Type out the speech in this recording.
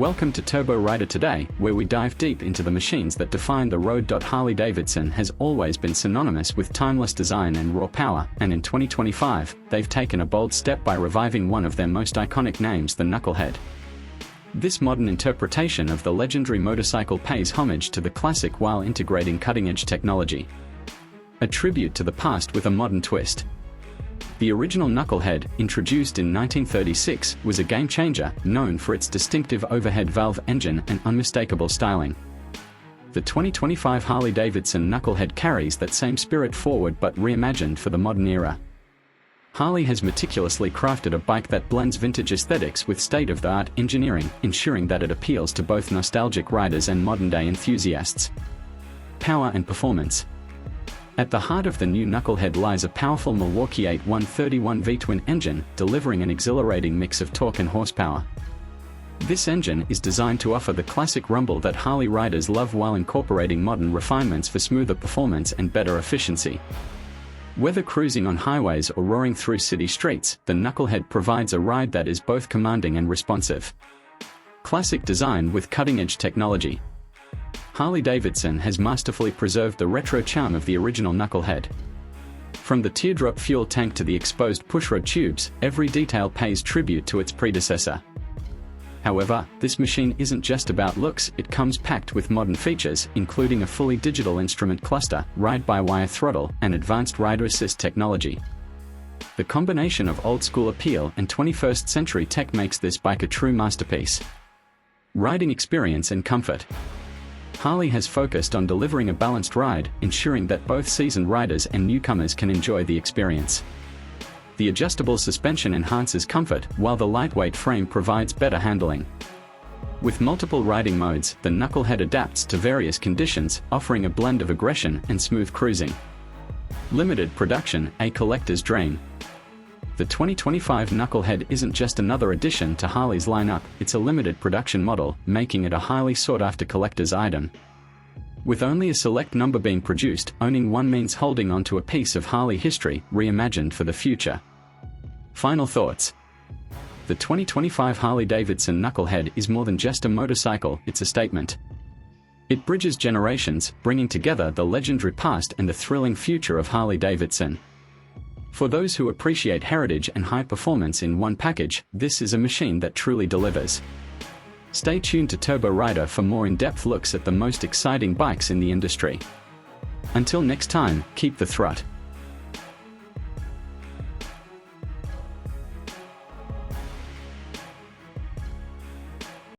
Welcome to Turbo Rider Today, where we dive deep into the machines that define the road. Harley-Davidson has always been synonymous with timeless design and raw power, and in 2025, they've taken a bold step by reviving one of their most iconic names, the Knucklehead. This modern interpretation of the legendary motorcycle pays homage to the classic while integrating cutting-edge technology. A tribute to the past with a modern twist. The original Knucklehead, introduced in 1936, was a game-changer, known for its distinctive overhead valve engine and unmistakable styling. The 2025 Harley-Davidson Knucklehead carries that same spirit forward but reimagined for the modern era. Harley has meticulously crafted a bike that blends vintage aesthetics with state-of-the-art engineering, ensuring that it appeals to both nostalgic riders and modern-day enthusiasts. Power and performance. At the heart of the new Knucklehead lies a powerful Milwaukee 8131 V-twin engine, delivering an exhilarating mix of torque and horsepower. This engine is designed to offer the classic rumble that Harley riders love while incorporating modern refinements for smoother performance and better efficiency. Whether cruising on highways or roaring through city streets, the Knucklehead provides a ride that is both commanding and responsive. Classic design with cutting-edge technology. Harley-Davidson has masterfully preserved the retro charm of the original Knucklehead. From the teardrop fuel tank to the exposed pushrod tubes, every detail pays tribute to its predecessor. However, this machine isn't just about looks, it comes packed with modern features, including a fully digital instrument cluster, ride-by-wire throttle, and advanced rider assist technology. The combination of old-school appeal and 21st-century tech makes this bike a true masterpiece. Riding experience and comfort. Harley has focused on delivering a balanced ride, ensuring that both seasoned riders and newcomers can enjoy the experience. The adjustable suspension enhances comfort, while the lightweight frame provides better handling. With multiple riding modes, the Knucklehead adapts to various conditions, offering a blend of aggression and smooth cruising. Limited production, a collector's dream. The 2025 Knucklehead isn't just another addition to Harley's lineup, it's a limited production model, making it a highly sought-after collector's item. With only a select number being produced, owning one means holding onto a piece of Harley history, reimagined for the future. Final thoughts. The 2025 Harley-Davidson Knucklehead is more than just a motorcycle, it's a statement. It bridges generations, bringing together the legendary past and the thrilling future of Harley-Davidson. For those who appreciate heritage and high performance in one package, this is a machine that truly delivers. Stay tuned to Turbo Rider for more in-depth looks at the most exciting bikes in the industry. Until next time, keep the throt.